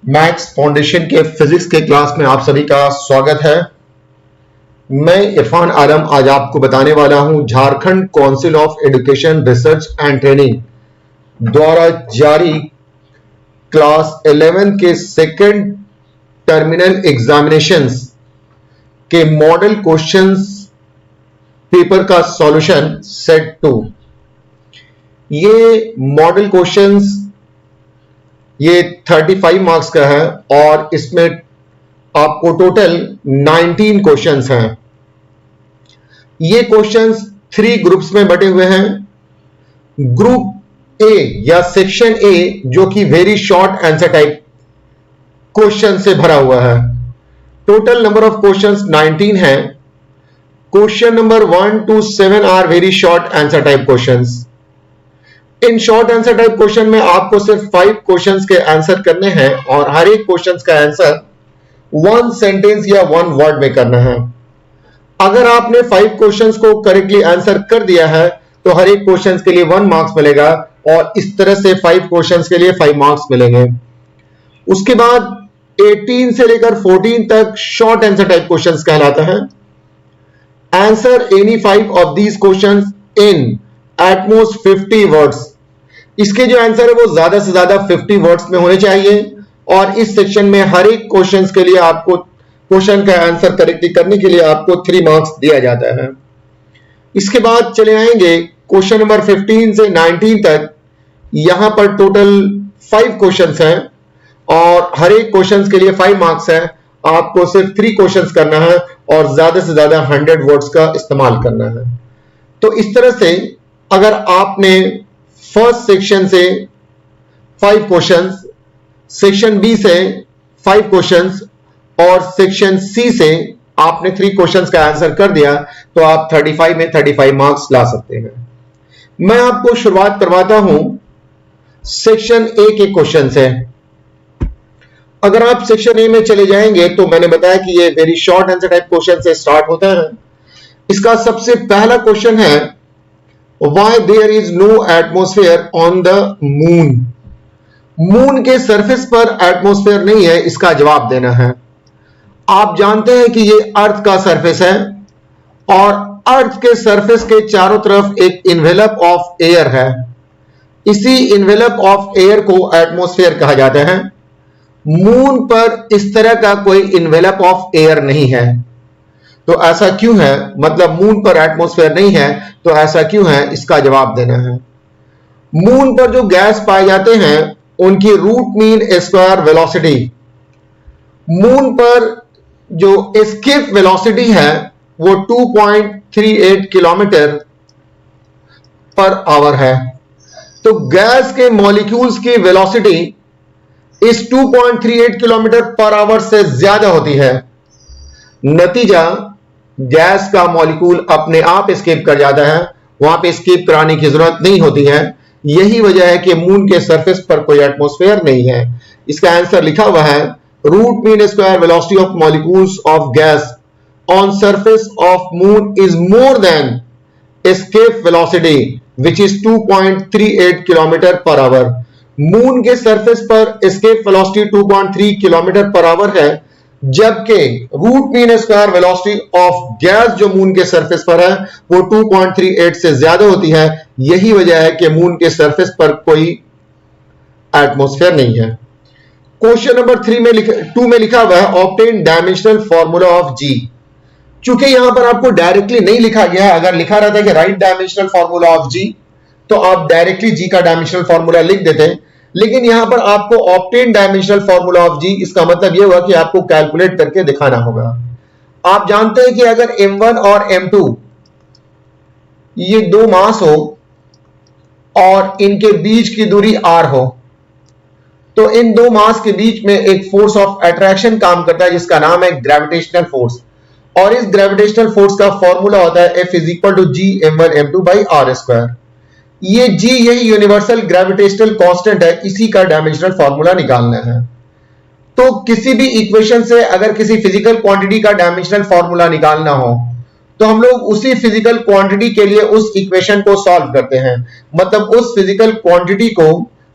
Maths foundation के physics के class में आप सभी का स्वागत है। मैं इरफान आलम आज आपको बताने वाला हूं Jharkhand council of education research and training द्वारा जारी क्लास 11 के सेकंड टर्मिनल एग्जामिनेशंस के मॉडल क्वेश्चंस पेपर का सॉल्यूशन सेट 2। ये मॉडल क्वेश्चंस ये 35 मार्क्स का है और इसमें आपको टोटल 19 क्वेश्चंस हैं। ये क्वेश्चंस 3 ग्रुप्स में बटे हुए हैं। ग्रुप ए या सेक्शन ए जो कि very short answer type question से भरा हुआ है। टोटल नंबर ऑफ क्वेश्चंस 19 है। Question number 1 to 7 are very short answer type questions. इन शॉर्ट आंसर टाइप क्वेश्चन में आपको सिर्फ 5 क्वेश्चंस के आंसर करने हैं और हर एक क्वेश्चंस का आंसर 1 सेंटेंस या 1 वर्ड में करना है। अगर आपने 5 क्वेश्चंस को करेक्टली आंसर कर दिया है तो हर एक क्वेश्चंस के लिए 1 मार्क्स मिलेगा और इस तरह से 5 क्वेश्चंस के लिए 5 मार्क्स मिलेंगे। उसके बाद 18 से लेकर 14 तक शॉर्ट आंसर टाइप क्वेश्चंस कहलाता है। Answer any 5 of these questions in at most 50 words. इसके जो आंसर है वो ज्यादा से ज्यादा 50 वर्ड्स में होने चाहिए और इस सेक्शन में हर एक क्वेश्चन के लिए आपको क्वेश्चन का आंसर करेक्टली करने के लिए आपको 3 मार्क्स दिया जाता है। इसके बाद चले आएंगे क्वेश्चन नंबर 15 से 19 तक। यहां पर टोटल 5 क्वेश्चंस हैं और हर एक क्वेश्चन के लिए 5 मार्क्स है। आपको सिर्फ 3 क्वेश्चंस करना है और ज्यादा से ज्यादा 100 वर्ड्स का इस्तेमाल करना है। तो इस तरह से अगर आपने फर्स्ट सेक्शन से 5 क्वेश्चंस, सेक्शन बी से 5 क्वेश्चंस और सेक्शन सी से आपने 3 क्वेश्चंस का आंसर कर दिया तो आप 35 में 35 मार्क्स ला सकते हैं। मैं आपको शुरुआत करवाता हूं सेक्शन ए के क्वेश्चन से। अगर आप सेक्शन ए में चले जाएंगे तो मैंने बताया कि ये very short answer type question से स्टार्ट होता है। इसका सबसे पहला क्वेश्चन है Why there is no atmosphere on the moon? Moon के सरफेस पर एटमॉस्फेयर नहीं है, इसका जवाब देना है। आप जानते हैं कि ये अर्थ का सरफेस है और अर्थ के सरफेस के चारों तरफ एक इन्वेलप ऑफ एयर है। इसी इन्वेलप ऑफ एयर को एटमॉस्फेयर कहा जाता है। मून पर इस तरह का कोई इन्वेलप ऑफ एयर नहीं है। तो ऐसा क्यों है, मतलब मून पर एटमॉस्फेयर नहीं है तो ऐसा क्यों है, इसका जवाब देना है। मून पर जो गैस पाए जाते हैं उनकी root mean square velocity, moon पर जो एस्केप वेलोसिटी है वो 2.38 किलोमीटर पर आवर है। तो गैस के मॉलिक्यूल्स की वेलोसिटी इस 2.38 किलोमीटर पर आवर से ज्यादा होती है। नतीजा गैस का मॉलिक्यूल अपने आप एस्केप कर जाता है, वहां पे एस्केप कराने की जरूरत नहीं होती है। यही वजह है कि मून के सरफेस पर कोई एटमॉस्फेयर नहीं है। इसका आंसर लिखा हुआ है root mean square velocity of molecules of gas on surface of moon is more than escape velocity which is 2.38 kilometre per hour. Moon के सरफेस पर escape velocity 2.3 kilometre per hour है, जबकि root mean square velocity of gas जो moon के surface पर है वो 2.38 से ज्यादा होती है। यही वजह है कि मून के सरफेस पर कोई एटमॉस्फेयर नहीं है। क्वेश्चन नंबर 2 में लिखा हुआ है ऑब्टेन डायमेंशनल फार्मूला ऑफ जी। चूंकि यहां पर आपको डायरेक्टली नहीं लिखा गया है, अगर लिखा रहता है कि राइट डायमेंशनल फार्मूला ऑफ जी तो आप डायरेक्टली जी का डायमेंशनल फार्मूला लिख देते हैं, लेकिन यहां पर आपको ऑब्टेन डायमेंशनल फार्मूला ऑफ जी, इसका मतलब यह हुआ कि आपको कैलकुलेट करके दिखाना होगा। आप जानते हैं कि अगर m1 और m2 ये 2 मास हो और इनके बीच की दूरी r हो तो इन 2 मास के बीच में एक फोर्स ऑफ अट्रैक्शन काम करता है जिसका नाम है ग्रेविटेशनल फोर्स। और इस ग्रेविटेशनल फोर्स का फॉर्मूला होता है F = g m1m2/r²। ये जी यही यूनिवर्सल ग्रेविटेशनल कांस्टेंट है, इसी का डायमेंशनल फार्मूला निकालना है। तो किसी भी इक्वेशन से अगर किसी फिजिकल क्वांटिटी का डायमेंशनल फार्मूला निकालना हो तो हम लोग उसी फिजिकल क्वांटिटी के लिए उस इक्वेशन को सॉल्व करते हैं, मतलब उस फिजिकल क्वांटिटी को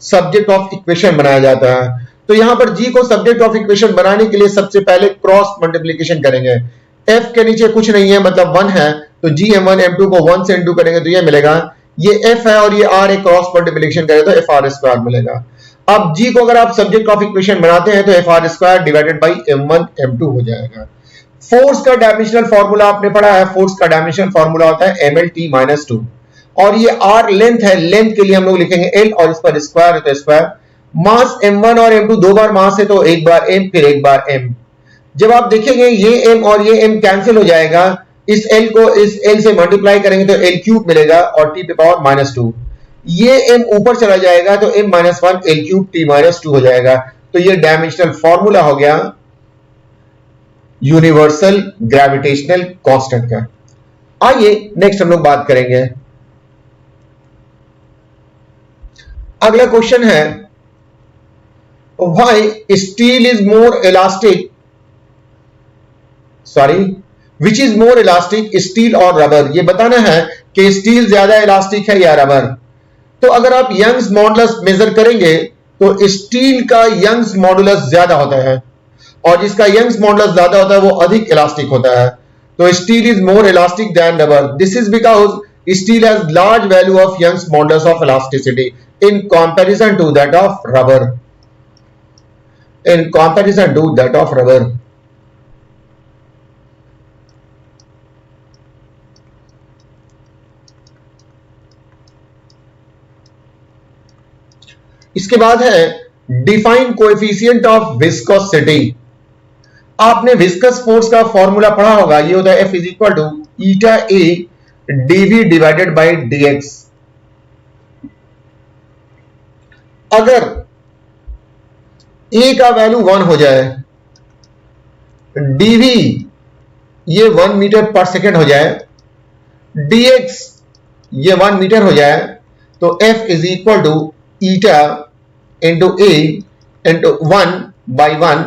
सब्जेक्ट ऑफ इक्वेशन बनाया जाता है। तो यहां पर g को सब्जेक्ट ऑफ इक्वेशन बनाने के लिए सबसे पहले क्रॉस मल्टीप्लीकेशन करेंगे। f के नीचे कुछ नहीं है मतलब 1 है, तो g m1 m2 को 1 से इनटू करेंगे तो ये मिलेगा, ये f है और ये r है, क्रॉस मल्टीप्लीकेशन करें तो fr² मिलेगा। अब g को अगर आप सब्जेक्ट ऑफ इक्वेशन बनाते हैं तो fr² divided by m1 m2 हो जाएगा। फोर्स का डायमेंशनल फार्मूला आपने पढ़ा है, फोर्स का डायमेंशनल फार्मूला होता है mlt-2 और ये r लेंथ है, लेंथ के लिए हम लोग लिखेंगे l और इस पर स्क्वायर है तो स्क्वायर। मास m1 और m2 दो बार मास है तो एक बार m फिर एक बार m। जब आप देखेंगे ये m और ये m कैंसिल हो जाएगा, इस l को इस l से मल्टीप्लाई करेंगे तो l क्यूब मिलेगा और t पावर -2, ये m ऊपर चला जाएगा तो m -1 l क्यूब t -2 हो जाएगा। तो ये डायमेंशनल फार्मूला हो गया यूनिवर्सल ग्रेविटेशनल कांस्टेंट का। आइए नेक्स्ट हम लोग बात करेंगे। अगला क्वेश्चन है why steel is more elastic, which is more elastic, steel और रबर। ये बताना है कि स्टील ज्यादा इलास्टिक है या रबर। तो अगर आप यंग्स मॉडुलस मेजर करेंगे तो स्टील का यंग्स मॉडुलस ज्यादा होता है और जिसका यंग्स मॉडुलस ज्यादा होता है वो अधिक इलास्टिक होता है। तो steel is more elastic than rubber. This is because steel has large value of Young's modulus of elasticity in comparison to that of rubber. In comparison to that of rubber. इसके बाद है define coefficient of viscosity. आपने viscous force का formula पढ़ा होगा, ये होता है F is equal to eta A dv divided by dx। अगर a का वैल्यू 1 हो जाए, dv ये 1 मीटर पर सेकेंड हो जाए, dx ये 1 मीटर हो जाए, तो f is equal to eta into a into 1 by 1,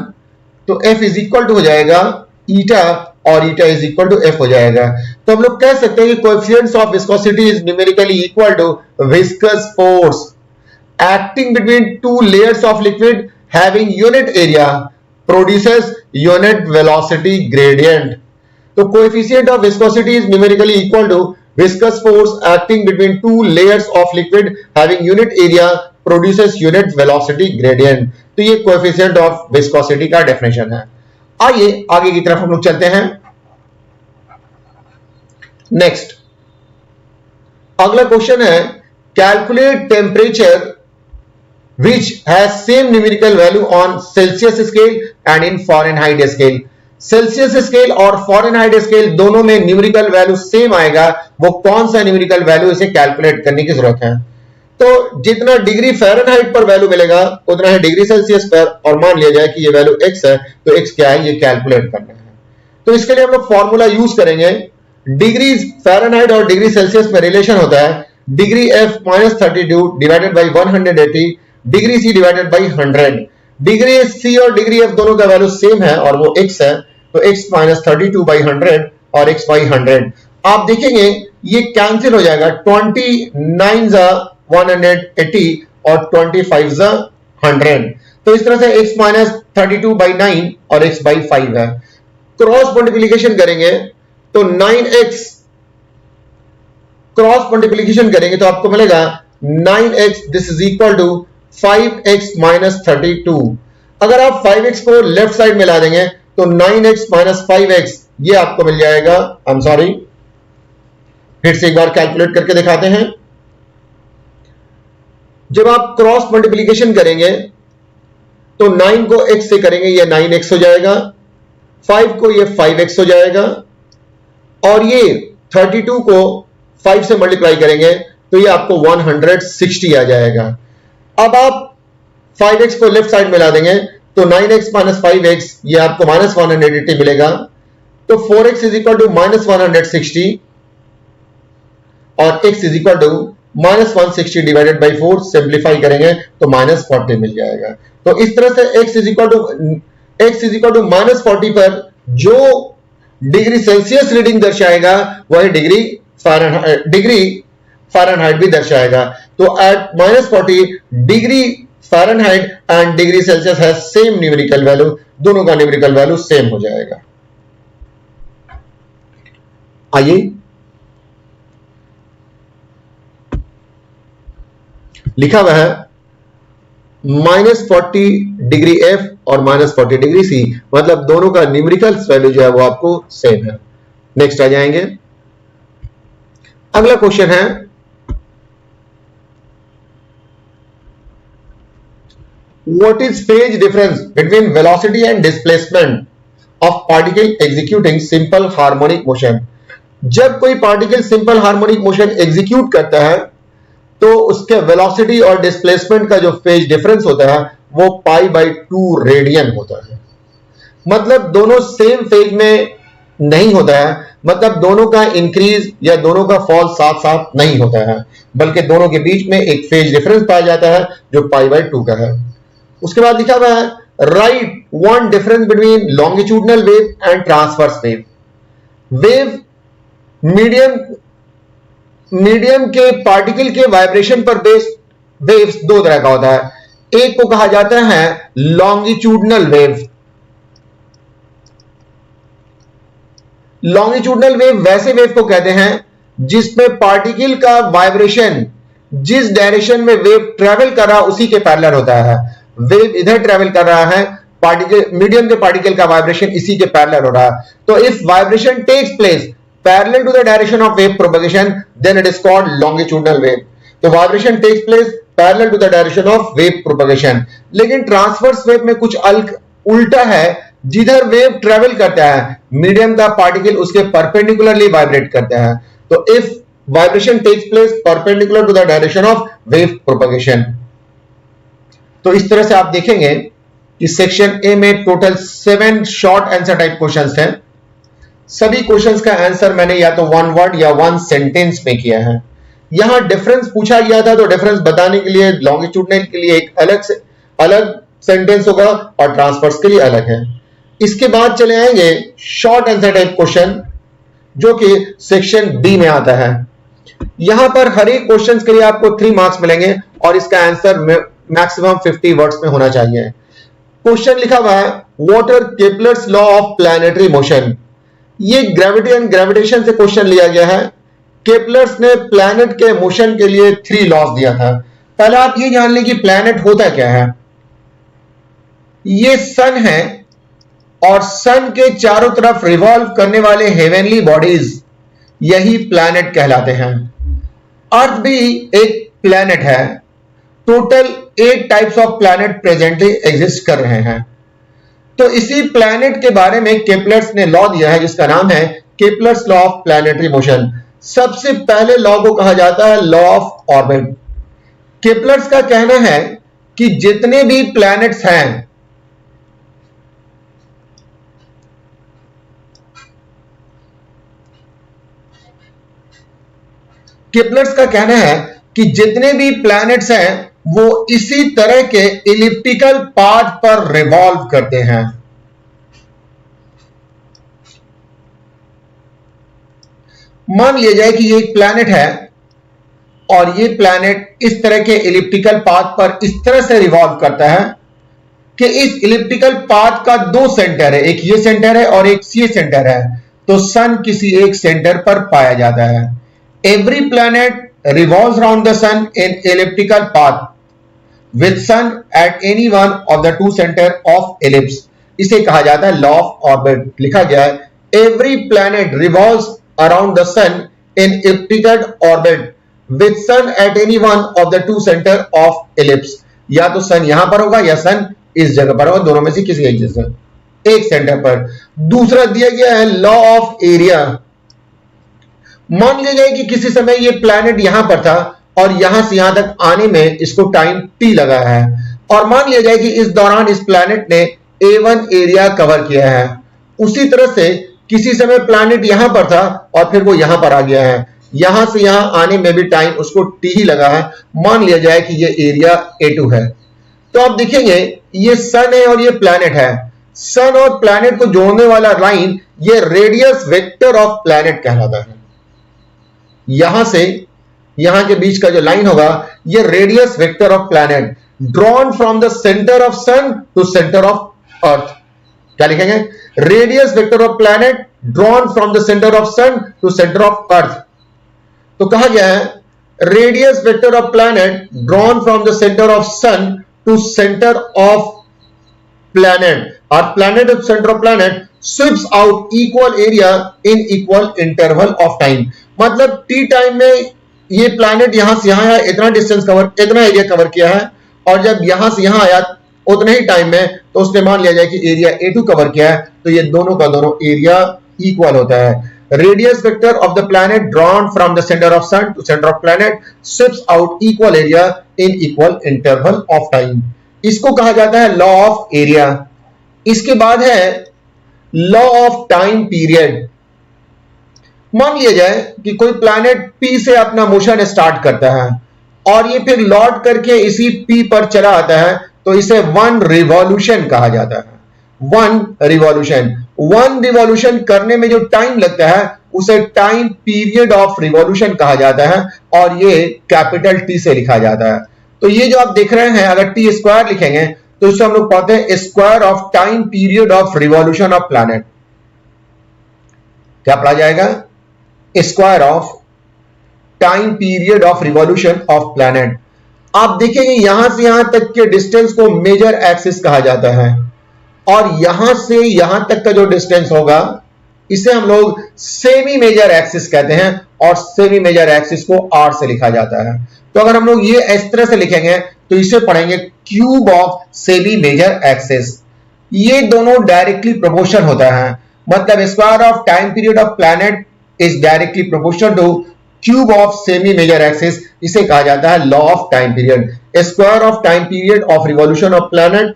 तो f इज इक्वल टू हो जाएगा ईटा और eta is equal to F हो जाएगा। तो हम लोग कह सकते हैं कि coefficients of viscosity is numerically equal to viscous force acting between two layers of liquid having unit area produces unit velocity gradient. तो coefficient of viscosity is numerically equal to viscous force acting between two layers of liquid having unit area produces unit velocity gradient. तो ये coefficient of viscosity का definition है। आइए आगे की तरफ हम लोग चलते हैं। नेक्स्ट अगला क्वेश्चन है calculate temperature which has same numerical value on Celsius scale and in Fahrenheit scale. Celsius scale और फॉरेनहाइट स्केल दोनों में न्यूमेरिकल वैल्यू सेम आएगा, वो कौन सा न्यूमेरिकल वैल्यू इसे कैलकुलेट करने की जरूरत है। तो जितना डिग्री फ़ारेनहाइट पर वैल्यू मिलेगा उतना है डिग्री सेल्सियस पर, और मान लिया जाए कि ये वैल्यू x है तो x क्या है ये कैलकुलेट करना है। तो इसके लिए हम लोग फॉर्मूला यूज करेंगे। डिग्री फ़ारेनहाइट और डिग्री सेल्सियस में रिलेशन होता है degree f -32 divided by 180 degree c divided by 100। Degree c और डिग्री f दोनों का वैल्यू सेम है और वो x है, तो x -32 बाई 100 और x बाई 100। आप देखेंगे ये कैंसिल हो जाएगा, 29 180 और 25 100। तो इस तरह से x -32 बाई 9 और x बाई 5 है। क्रॉस मल्टीप्लीकेशन करेंगे तो 9x क्रॉस मल्टीप्लीकेशन करेंगे तो आपको मिलेगा 9x this is equal to 5x -32। अगर आप 5x को लेफ्ट साइड में ला देंगे तो 9x - 5x ये आपको मिल जाएगा। आई एम सॉरी, फिर से एक बार कैलकुलेट करके दिखाते हैं। जब आप क्रॉस मल्टीप्लीकेशन करेंगे तो 9 को x से करेंगे ये 9x हो जाएगा, 5 को ये 5x हो जाएगा और ये 32 को 5 से मल्टीप्लाई करेंगे तो ये आपको 160 आ जाएगा। अब आप 5x को लेफ्ट साइड में ला देंगे तो 9x - 5x ये आपको -180 मिलेगा। तो 4x इज इक्वल टू -160 और x is equal to -160 divided by 4 simplify करेंगे तो -40 मिल जाएगा। तो इस तरह से x इज इक्वल टू -40 पर जो डिग्री सेल्सियस रीडिंग दर्शाएगा वही डिग्री फ़ारेनहाइट भी दर्शाएगा। तो at -40 degree Fahrenheit and degree Celsius है सेम न्यूमेरिकल वैल्यू, दोनों का न्यूमेरिकल वैल्यू सेम हो जाएगा। आइए लिखा हुआ है -40 डिग्री एफ और -40 डिग्री सी, मतलब दोनों का न्यूमेरिकल वैल्यू जो है वो आपको सेम है। नेक्स्ट आ जाएंगे, अगला क्वेश्चन है what is phase difference between velocity and displacement of particle executing simple harmonic motion. जब कोई particle simple harmonic motion execute करता है तो उसके वेलोसिटी और डिस्प्लेसमेंट का जो फेज डिफरेंस होता है वो π/2 रेडियन होता है। मतलब दोनों सेम फेज में नहीं होता है, मतलब दोनों का इंक्रीज या दोनों का फॉल साथ साथ नहीं होता है, बल्कि दोनों के बीच में एक फेज डिफरेंस पाया जाता है जो π/2 का है। उसके बाद लिखा हुआ है right one difference between longitudinal wave and transverse wave. Wave medium के पार्टिकल के वाइब्रेशन पर बेस्ड वेव्स दो तरह का होता है, एक को कहा जाता है लॉन्गिट्यूडनल वेव। लॉन्गिट्यूडनल वेव वैसे वेव को कहते हैं जिसमें पार्टिकल का वाइब्रेशन जिस डायरेक्शन में वेव ट्रेवल कर रहा है उसी के पैरेलल होता है। वेव इधर ट्रेवल कर रहा है, पार्टिकल मीडियम के पार्टिकल का वाइब्रेशन इसी के पैरेलल हो रहा है। तो if vibration takes place parallel to the direction of wave propagation then it is called longitudinal wave. तो vibration takes place parallel to the direction of wave propagation. लेकिन ट्रांसवर्स वेव में कुछ उल्टा है, जिधर वेव ट्रेवल करता है medium का पार्टिकल उसके परपेंडिकुलरली वाइब्रेट करता है। तो if vibration takes place perpendicular to the direction of wave propagation. तो इस तरह से आप देखेंगे कि सेक्शन ए में total 7 short answer type questions हैं। सभी क्वेश्चंस का आंसर मैंने या तो 1 वर्ड या 1 सेंटेंस में किया है। यहां डिफरेंस पूछा गया था तो डिफरेंस बताने के लिए लॉन्गिट्यूडनल के लिए एक अलग सेंटेंस होगा और ट्रांसवर्स के लिए अलग है। इसके बाद चले आएंगे शॉर्ट आंसर टाइप क्वेश्चन जो कि सेक्शन बी में आता है। यहां पर हर एक क्वेश्चन के लिए आपको 3 मार्क्स मिलेंगे और इसका आंसर मैक्सिमम 50 वर्ड्स में होना चाहिए। क्वेश्चन लिखा हुआ है what are Kepler's law of planetary motion. ये ग्रेविटी एंड ग्रेविटेशन से क्वेश्चन लिया गया है। केपलर्स ने प्लैनेट के मोशन के लिए 3 लॉज दिया था। पहले आप ये जान लें कि प्लैनेट होता क्या है। ये सन है और सन के चारों तरफ रिवॉल्व करने वाले हेवनली बॉडीज यही प्लैनेट कहलाते हैं। अर्थ भी एक प्लैनेट है। Total 8 types of planet presently exist कर रहे हैं। तो इसी प्लैनेट के बारे में केपलर्स ने लॉ दिया है जिसका नाम है Kepler's law of planetary motion. सबसे पहले लॉ को कहा जाता है लॉ ऑफ ऑर्बिट। केपलर्स का कहना है कि जितने भी प्लैनेट्स हैं केपलर्स का कहना है कि जितने भी प्लैनेट्स हैं वो इसी तरह के इलिप्टिकल पाथ पर रिवॉल्व करते हैं। मान लिया जाए कि ये एक प्लैनेट है और ये प्लैनेट इस तरह के इलिप्टिकल पाथ पर इस तरह से रिवॉल्व करता है कि इस इलिप्टिकल पाथ का 2 सेंटर है, एक ये सेंटर है और एक ये सेंटर है। तो सन किसी एक सेंटर पर पाया जाता है। Every planet revolves around the sun in elliptical path with sun at any one of the 2 center of ellipse। इसे कहा जाता है लॉ ऑफ ऑर्बिट। लिखा गया है every planet revolves around the sun in elliptical orbit with sun at any one of the 2 center of ellipse। या तो सन यहां पर होगा या सन इस जगह पर होगा, दोनों में से किसी एक सेंटर पर। दूसरा दिया गया है लॉ ऑफ एरिया। मान लिया जाए कि किसी समय ये प्लैनेट यहां पर था और यहां से यहां तक आने में इसको टाइम t लगा है और मान लिया जाए कि इस दौरान इस प्लैनेट ने A1 एरिया कवर किया है। उसी तरह से किसी समय प्लैनेट यहां पर था और फिर वो यहां पर आ गया है, यहां से यहां आने में भी टाइम उसको t ही लगा है। मान लिया जाए कि ये एरिया A2 है। तो आप देखेंगे ये सन है और ये प्लैनेट है। सन और प्लैनेट को जोड़ने वाला लाइन ये रेडियस वेक्टर ऑफ प्लैनेट कहलाता है। यहां से यहां के बीच का जो लाइन होगा ये radius vector of planet. Drawn from the centre of sun to centre of earth. क्या लिखेंगे? Radius vector of planet drawn from the centre of sun to centre of earth. तो कहा गया है radius vector of planet drawn from the centre of sun to centre of planet, और planet of centre of planet sweeps out equal area in equal interval of time. मतलब T time में ये planet यहां से यहां इतना distance cover, इतना area cover किया है, और जब यहां से यहां आया उतने ही टाइम में, तो उसने मान लिया जाए कि एरिया A2 कवर किया है, तो ये दोनों का दोनों एरिया इक्वल होता है। Radius vector of the planet drawn from the centre of sun to centre of planet sweeps out equal area in equal interval of time. इसको कहा जाता है लॉ ऑफ एरिया। इसके बाद है लॉ ऑफ टाइम पीरियड। मान लिया जाए कि कोई प्लैनेट P से अपना मोशन स्टार्ट करता है और ये फिर लौट करके इसी P पर चला आता है, तो इसे वन रिवॉल्यूशन कहा जाता है। वन रिवॉल्यूशन करने में जो टाइम लगता है उसे टाइम पीरियड ऑफ रिवॉल्यूशन कहा जाता है, और ये कैपिटल T से लिखा जाता है। तो ये जो आप देख रहे हैं, अगर T स्क्वायर लिखेंगे तो इससे हम लोग पाते हैं square of time period of revolution of planet. क्या पढ़ा जाएगा? Square of time period of revolution of planet. आप देखेंगे यहां से यहां तक के डिस्टेंस को मेजर एक्सिस कहा जाता है, और यहां से यहां तक का जो डिस्टेंस होगा इसे हम लोग सेमी मेजर एक्सिस कहते हैं, और सेमी मेजर एक्सिस को R से लिखा जाता है। तो अगर हम लोग ये इस तरह से लिखेंगे तो इसे पढ़ेंगे cube of semi major axis. ये दोनों डायरेक्टली प्रोपोर्शनल होता है, मतलब square of time period of planet is directly proportional to cube of semi major axis. इसे कहा जाता है law of time period. Square of time period of revolution of planet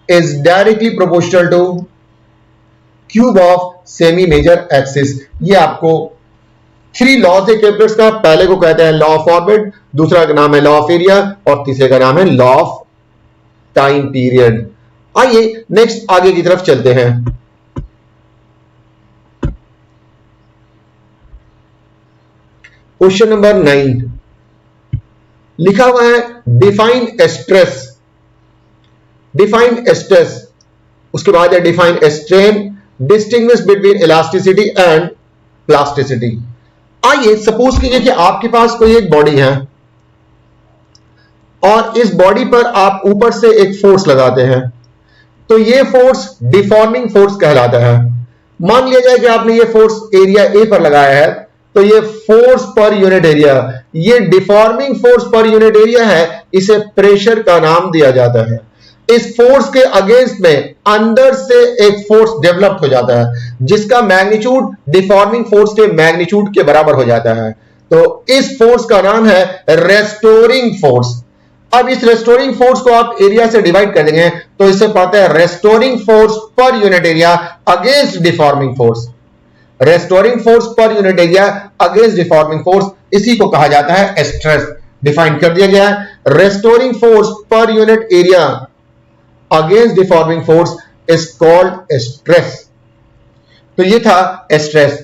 is directly proportional to cube of semi major axis. ये आपको 3 laws है calculus का। पहले को कहते हैं लॉ ऑफ ऑर्बिट, दूसरा का नाम है लॉ ऑफ एरिया, और तीसरे का नाम है लॉ ऑफ टाइम पीरियड। आइए नेक्स्ट आगे की तरफ चलते हैं। क्वेश्चन नंबर 9 लिखा हुआ है डिफाइन स्ट्रेस। डिफाइन स्ट्रेस, उसके बाद है define strain, distinguish between elasticity and plasticity. आइए सपोज कीजिए कि आपके पास कोई एक बॉडी है, और इस बॉडी पर आप ऊपर से एक फोर्स लगाते हैं, तो ये फोर्स डिफॉर्मिंग फोर्स कहलाता है। मान लिया जाए कि आपने ये फोर्स एरिया A पर लगाया है, तो ये फोर्स पर यूनिट एरिया, ये deforming force per unit area है, इसे प्रेशर का नाम दिया जाता है। इस फोर्स के अगेंस्ट में अंदर से एक फोर्स डेवलप हो जाता है, जिसका मैग्नीट्यूड डिफॉर्मिंग फोर्स के मैग्नीट्यूड के बराबर हो जाता है। तो इस फोर्स का नाम है रेस्टोरिंग फोर्स। अब इस रेस्टोरिंग फोर्स को आप एरिया से डिवाइड कर देंगे तो इसे पाते हैं restoring force per unit area against deforming force. Restoring force per unit area against deforming force, इसी को कहा जाता है स्ट्रेस। डिफाइन कर दिया गया है। Restoring force per unit area against deforming force is called stress. तो ये था स्ट्रेस।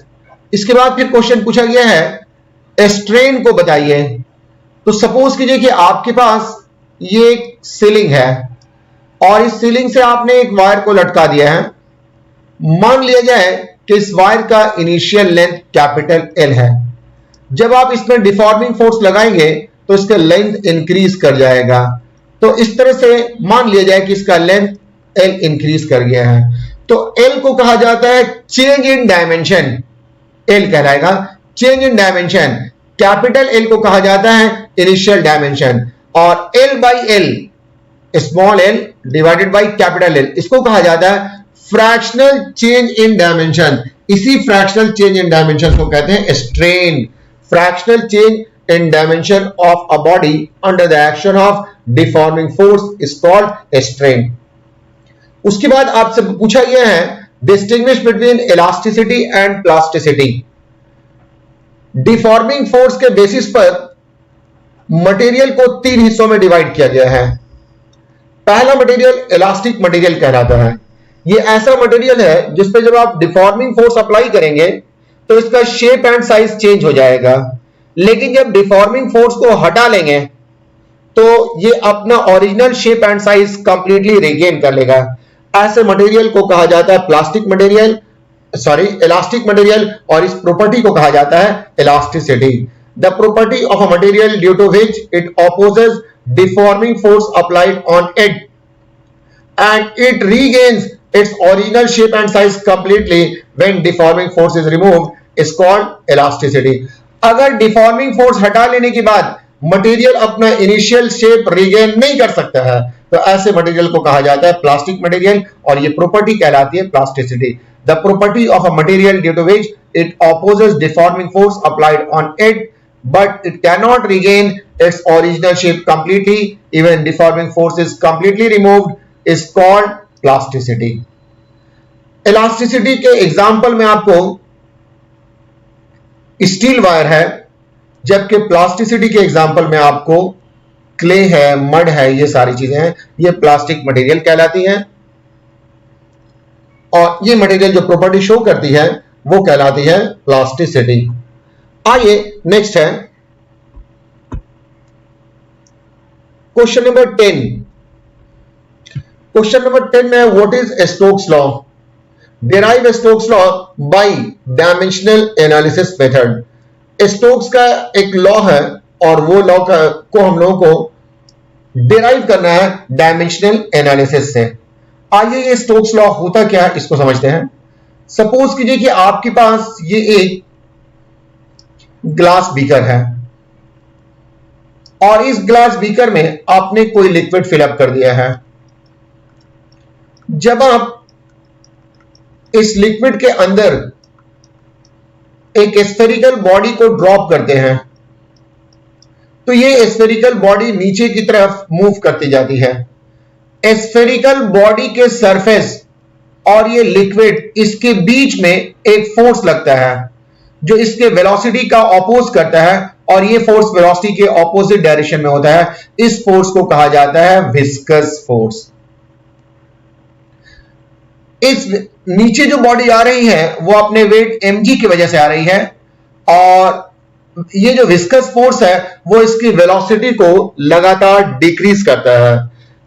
इसके बाद फिर क्वेश्चन पूछा गया है स्ट्रेन को बताइए। तो सपोज कीजिए कि आपके पास ये एक सीलिंग है, और इस सीलिंग से आपने एक वायर को लटका दिया है। मान लिया जाए कि इस वायर का इनिशियल लेंथ कैपिटल L है। जब आप इसमें डिफॉर्मिंग फोर्स लगाएंगे तो इसका लेंथ इंक्रीज कर जाएगा। तो इस तरह से मान लिया जाए कि इसका लेंथ L इंक्रीज कर गया है, तो L को कहा जाता है चेंज इन डायमेंशन। L कहलाएगा change in dimension. Capital L को कहा जाता है इनिशियल डायमेंशन, और L by L, small l divided by capital L, इसको कहा जाता है फ्रैक्शनल चेंज इन डायमेंशन। इसी फ्रैक्शनल चेंज इन डायमेंशन को कहते हैं strain. Fractional change in dimension of a body under the action of deforming force is called strain. उसके बाद आपसे पूछा गया है distinguish between elasticity and plasticity. Deforming force के बेसिस पर मटेरियल को 3 हिस्सों में डिवाइड किया गया है। पहला मटेरियल इलास्टिक मटेरियल कहलाता है। ये ऐसा मटेरियल है जिस पे जब आप डिफॉर्मिंग फोर्स अप्लाई करेंगे तो इसका शेप एंड साइज चेंज हो जाएगा, लेकिन जब डिफॉर्मिंग फोर्स को हटा लेंगे तो ये अपना original shape and size completely regain कर लेगा। ऐसे मटेरियल को कहा जाता है plastic material, sorry elastic material, और इस प्रॉपर्टी को कहा जाता है elasticity. The property of a material due to which it opposes deforming force applied on it and it regains its original shape and size completely when deforming force is removed is called elasticity। अगर deforming force हटा लेने के बाद material अपना initial shape regain नहीं कर सकता है तो ऐसे मटेरियल को कहा जाता है प्लास्टिक मटेरियल, और ये प्रॉपर्टी कहलाती है plasticity. The property of a material due to which it opposes deforming force applied on it but it cannot regain its original shape completely even deforming force is completely removed is called plasticity। Elasticity के example में आपको steel wire है, जबकि plasticity के example में आपको clay है, mud है, ये सारी चीजें हैं, ये प्लास्टिक मटेरियल कहलाती हैं। और ये मटेरियल जो प्रॉपर्टी शो करती है वो कहलाती है प्लास्टिसिटी। आइए नेक्स्ट है क्वेश्चन नंबर 10। क्वेश्चन नंबर 10 में what is Stokes law? Derive Stokes law by dimensional analysis method. Stokes का एक लॉ है और वो लॉ को हम लोगों को डिराइव करना है डायमेंशनल एनालिसिस से। आइए ये स्टोक्स लॉ होता क्या है इसको समझते हैं। सपोज कीजिए कि आपके पास ये एक ग्लास बीकर है और इस ग्लास बीकर में आपने कोई लिक्विड फिलअप कर दिया है। जब आप इस लिक्विड के अंदर एक स्फेरिकल बॉडी को ड्रॉप करते हैं तो ये स्फेरिकल बॉडी नीचे की तरफ मूव करती जाती है। स्फेरिकल बॉडी के सरफेस और ये लिक्विड इसके बीच में एक फोर्स लगता है जो इसके वेलोसिटी का ऑपोज करता है, और ये फोर्स वेलोसिटी के ऑपोजिट डायरेक्शन में होता है। इस फोर्स को कहा जाता है विस्कस फोर्स। इस नीचे जो बॉडी आ रही है वो अपने वेट mg की वजह से आ रही है, और ये जो विस्कस फोर्स है वो इसकी वेलोसिटी को लगातार डिक्रीज करता है।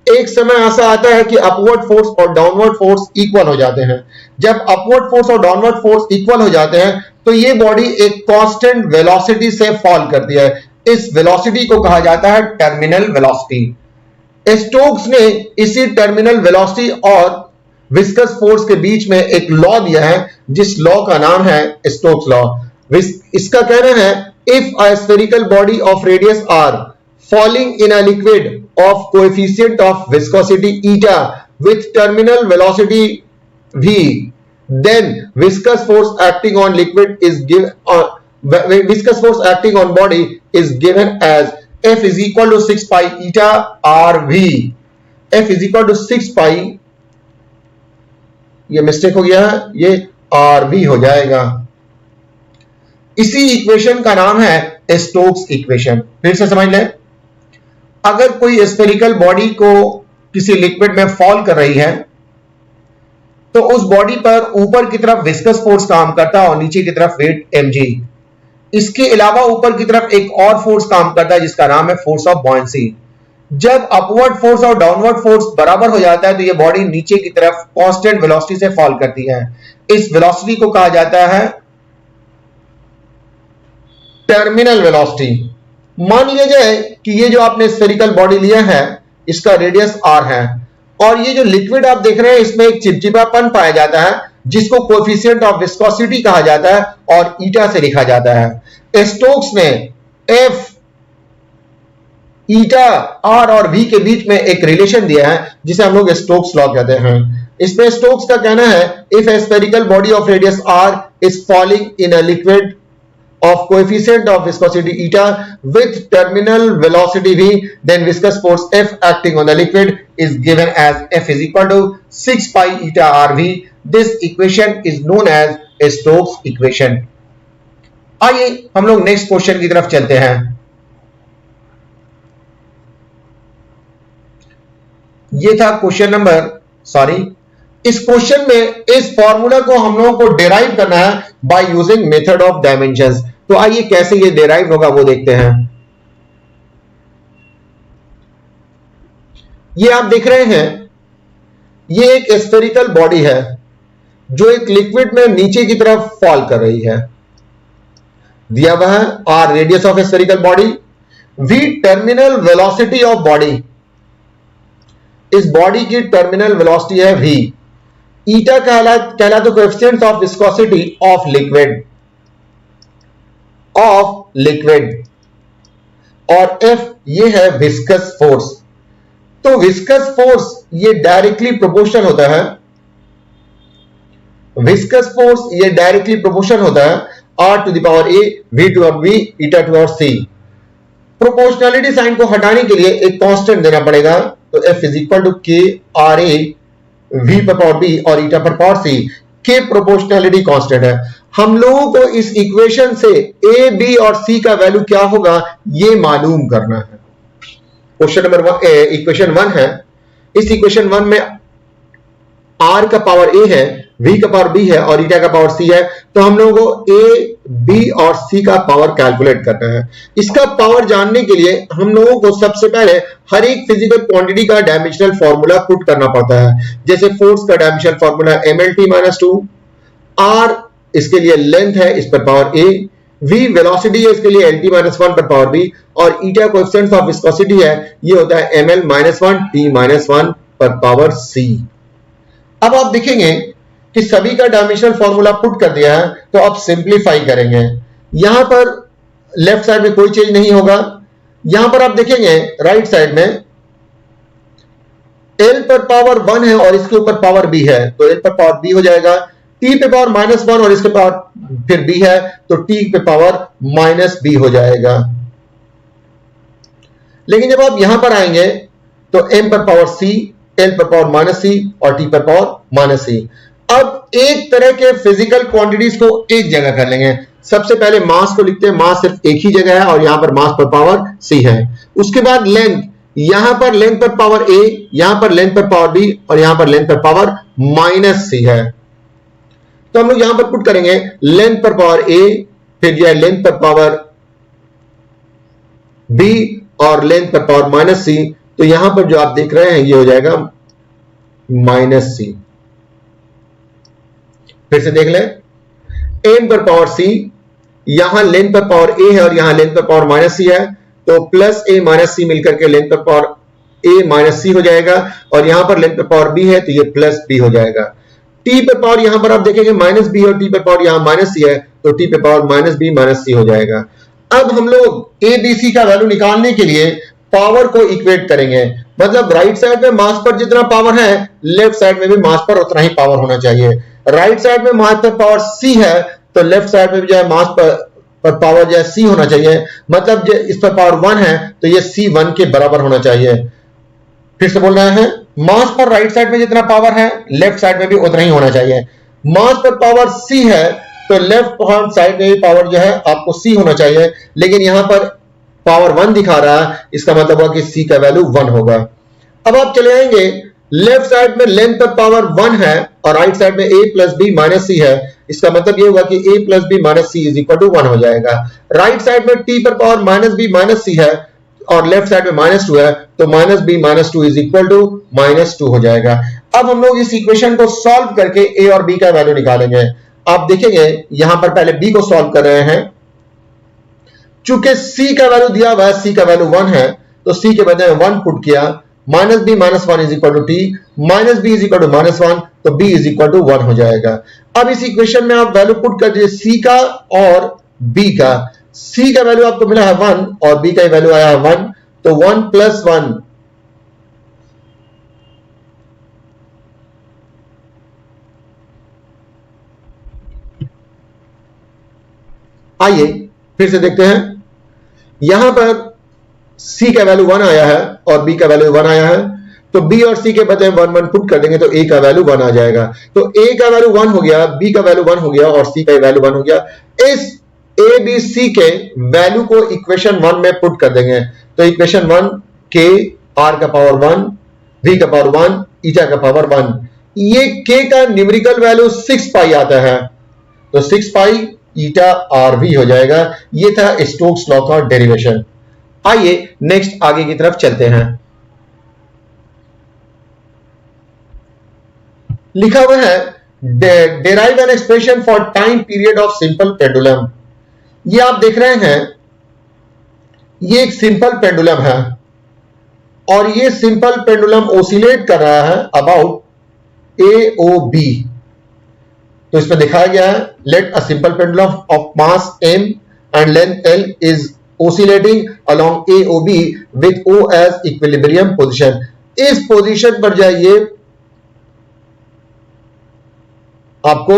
एक समय ऐसा आता है कि अपवर्ड फोर्स और डाउनवर्ड फोर्स इक्वल हो जाते हैं। जब अपवर्ड फोर्स और डाउनवर्ड फोर्स इक्वल हो जाते हैं तो ये बॉडी एक कांस्टेंट वेलोसिटी से फॉल करती है। इस वेलोसिटी को कहा जाता है टर्मिनल वेलोसिटी। स्टोक्स ने इसी टर्मिनल वेलोसिटी और विस्कस फोर्स के बीच में एक लॉ दिया है जिस लॉ का नाम है स्टोक्स लॉ। इसका कहना है if a spherical body of radius r falling in a liquid of coefficient of viscosity eta with terminal velocity v, then viscous force acting on liquid is given viscous force acting on body is given as F is equal to 6 pi eta rv। F is equal to 6 pi, ये mistake हो गया है, ये rv हो जाएगा। इसी equation का नाम है स्टोक्स इक्वेशन। फिर से समझ लें, अगर कोई स्फेरिकल बॉडी को किसी लिक्विड में फॉल कर रही है तो उस बॉडी पर ऊपर की तरफ विस्कस फोर्स काम करता है और नीचे की तरफ वेट mg। इसके अलावा ऊपर की तरफ एक और फोर्स काम करता है जिसका नाम है फोर्स ऑफ बॉयंसी। जब अपवर्ड फोर्स और डाउनवर्ड फोर्स बराबर हो जाता है तो ये बॉडी नीचे की तरफ कांस्टेंट वेलोसिटी से फॉल करती है। इस वेलोसिटी को कहा जाता है टर्मिनल वेलोसिटी। मान लिया जाए कि ये जो आपने स्फेरिकल बॉडी लिया है इसका रेडियस r है और ये जो लिक्विड आप देख रहे हैं इसमें एक चिपचिपापन पाया जाता है जिसको कोएफिशिएंट ऑफ विस्कोसिटी कहा जाता है और ईटा से लिखा जाता है। स्टोक्स ने F, ईटा, R और V के बीच में एक रिलेशन दिया है जिसे हम लोग स्टोक्स लॉ कहते हैं। इसमें स्टोक्स का कहना है if A spherical body of radius r is falling in a liquid of coefficient of viscosity eta with terminal velocity v, then viscous force F acting on the liquid is given as F is equal to 6 pi eta rv। This equation is known as Stokes equation। आइए हम लोग next question की तरफ चलते हैं। ये था question number, इस क्वेश्चन में इस फॉर्मूला को हम लोगों को डिराइव करना है by using method of dimensions. तो आइए कैसे ये डिराइव होगा वो देखते हैं। ये आप देख रहे हैं, ये एक स्फेरिकल बॉडी है जो एक लिक्विड में नीचे की तरफ फॉल कर रही है। दिया हुआ है R radius of spherical body, V terminal velocity of body, इस बॉडी की टर्मिनल वेलोसिटी है v, ईटा कहलाता coefficient of viscosity of liquid, और f ये है विस्कस फोर्स। तो विस्कस फोर्स ये डायरेक्टली प्रोपोर्शनल होता है, विस्कस फोर्स ये डायरेक्टली प्रोपोर्शनल होता है r to the power a v to power b eta to power c। Proportionality sign को हटाने के लिए एक कांस्टेंट देना पड़ेगा, तो f is equal to k r a v पर पावर b और ईटा पर power c। k proportionality constant है। हम लोगों को इस इक्वेशन से a b और c का वैल्यू क्या होगा ये मालूम करना है। क्वेश्चन नंबर इक्वेशन 1 है, इस इक्वेशन 1 में r का पावर a है, v का पावर b है और ईटा का पावर c है। तो हम लोगों को a b और c का पावर कैलकुलेट करना है। इसका पावर जानने के लिए हम लोगों को सबसे पहले हर एक फिजिकल क्वांटिटी का डायमेंशनल फॉर्मूला पुट करना पड़ता है। जैसे फोर्स का डायमेंशनल फॉर्मूला mlt-2, r इसके लिए लेंथ है, इस पर पावर a, v वेलोसिटी है, इसके लिए lt-1 पर पावर b, और ईटा कोएफिशिएंट ऑफ विस्कोसिटी है, ये होता है ml-1 t-1 पर पावर c। अब आप देखेंगे कि सभी का डायमेंशनल फॉर्मूला पुट कर दिया है, तो अब सिंपलीफाई करेंगे। यहां पर लेफ्ट साइड में कोई चेंज नहीं होगा। यहां पर आप देखेंगे राइट साइड में l पर पावर 1 है और इसके ऊपर पावर b है, तो l पर पावर b हो जाएगा। t पे पावर -1 और इसके पावर फिर b है, तो t पे पावर -b हो जाएगा। लेकिन जब आप यहां पर आएंगे तो m पर पावर c, l पर पावर -c और t पर पावर -c। अब एक तरह के फिजिकल क्वांटिटीज को एक जगह कर लेंगे। सबसे पहले मास को लिखते हैं, मास सिर्फ एक ही जगह है और यहां पर मास पर पावर c है। उसके बाद लेंथ, यहां पर लेंथ पर पावर a, यहां पर लेंथ पर पावर b और यहां पर लेंथ पर पावर -c है। तो हम लोग यहां पर पुट करेंगे लेंथ पर पावर a, फिर यह लेंथ पर पावर b और लेंथ पर पावर -c। तो यहां पर जो आप देख रहे हैं ये हो जाएगा -c। फिर से देख लें, m पर पावर c, यहां लेंथ पर पावर a है और यहां लेंथ पर पावर -c है, तो प्लस a -c मिलकर के लेंथ पर पावर a -c हो जाएगा, और यहां पर लेंथ पर पावर b है तो ये प्लस b हो जाएगा। t पर पावर यहां पर आप देखेंगे -b और t पर पावर यहां -c है, तो t पर पावर -b -c हो जाएगा। अब हम लोग a b c का वैल्यू निकालने के लिए पावर को इक्वेट करेंगे, मतलब राइट साइड में मास पर जितना पावर है लेफ्ट साइड में भी मास पर उतना ही पावर होना चाहिए। राइट साइड में मास पर पावर c है, तो लेफ्ट साइड में भी जो है मास पर पावर जो है c होना चाहिए, मतलब जो इस पर पावर 1 है तो ये c 1 के बराबर होना चाहिए। फिर से बोल रहे हैं, मास पर राइट साइड में जितना पावर है लेफ्ट साइड में भी उतना ही होना चाहिए। मास पर पावर c है तो लेफ्ट हैंड साइड में भी पावर जो है आपको c होना चाहिए, लेकिन यहां पर पावर 1 दिखा रहा है, इसका मतलब हुआ कि c का वैल्यू 1 होगा। अब आप चले आएंगे, लेफ्ट साइड में लेंथ पर पावर 1 है और राइट साइड में a plus b minus c है, इसका मतलब ये हुआ कि a plus b minus c is equal to 1 हो जाएगा। राइट साइड में t पर power minus b minus c है और लेफ्ट साइड में -2 है, तो -b -2 इज इक्वल टू -2 हो जाएगा। अब हम लोग इस इक्वेशन को सॉल्व करके a और b का वैल्यू निकालेंगे। आप देखेंगे यहां पर पहले b को सॉल्व कर रहे हैं, चूंकि c का वैल्यू दिया हुआ है, c का वैल्यू 1 है, तो c के बदले में 1 पुट किया, -b -1 is equal to t, -b is equal to -1, तो b इज इक्वल टू 1 हो जाएगा। अब इस इक्वेशन में आप वैल्यू पुट कर दीजिए c का और b का। c का वैल्यू आपको मिला है 1 और b का वैल्यू आया है 1, तो 1 प्लस 1 आइए फिर से देखते हैं। यहां पर c का वैल्यू 1 आया है और b का वैल्यू 1 आया है, तो b और c के बदले 1 1 पुट कर देंगे तो a का वैल्यू 1 आ जाएगा। तो a का वैल्यू 1 हो गया, b का वैल्यू 1 हो गया और c का वैल्यू 1 हो गया। इस a b c के वैल्यू को इक्वेशन 1 में पुट कर देंगे, तो इक्वेशन 1 k r का पावर 1 v का पावर 1 ईटा का पावर 1, ये k का न्यूमेरिकल वैल्यू 6 पाई आता है, तो 6 पाई ईटा आर वी हो जाएगा। ये था स्टोक्स लॉ का डेरिवेशन। आइए नेक्स्ट आगे की तरफ चलते हैं। लिखा हुआ है derive an expression for time period of simple pendulum. ये आप देख रहे हैं, ये एक सिंपल पेंडुलम है और ये सिंपल पेंडुलम ओसिलेट कर रहा है अबाउट ए ओ बी। तो इसमें दिखाया गया है let a simple pendulum of mass m and length l is oscillating along A O B with o as equilibrium position. इस पोजीशन पर जाइए, आपको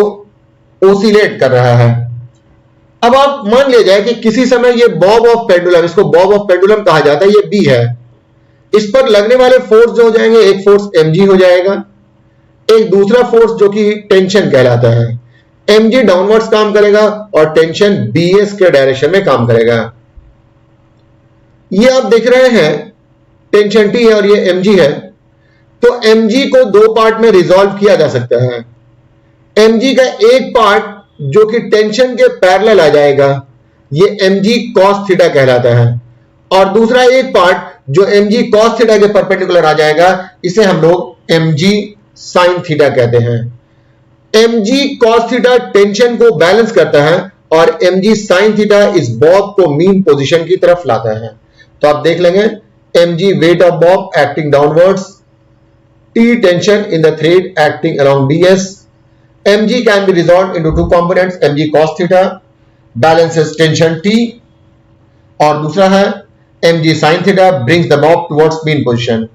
ओसिलेट कर रहा है। अब आप मान लिया जाए कि किसी समय ये बॉब ऑफ पेंडुलम, इसको बॉब ऑफ पेंडुलम कहा जाता है, ये बी है। इस पर लगने वाले फोर्स जो हो जाएंगे, एक फोर्स mg हो जाएगा, एक दूसरा फोर्स जो कि टेंशन कहलाता है। mg डाउनवर्ड्स काम करेगा और टेंशन bs के डायरेक्शन में काम करेगा। ये आप देख रहे हैं टेंशन T है और ये mg है। तो mg को दो पार्ट में रिजॉल्व किया जा सकता है। mg का एक पार्ट जो कि टेंशन के पैरेलल आ जाएगा, ये mg cos थीटा कहलाता है, और दूसरा एक पार्ट जो mg cos थीटा के परपेंडिकुलर आ जाएगा, इसे हम लोग mg sin थीटा कहते हैं। mg cos थीटा टेंशन को बैलेंस करता है और mg sin थीटा इस बॉब को मीन पोजीशन की तरफ लाता है। तो आप देख लेंगे mg weight of Bob acting downwards, T tension in the thread acting around ds। mg can be resolved into two components, mg cos theta balances tension T और दूसरा है mg sin theta brings the bob towards mean position।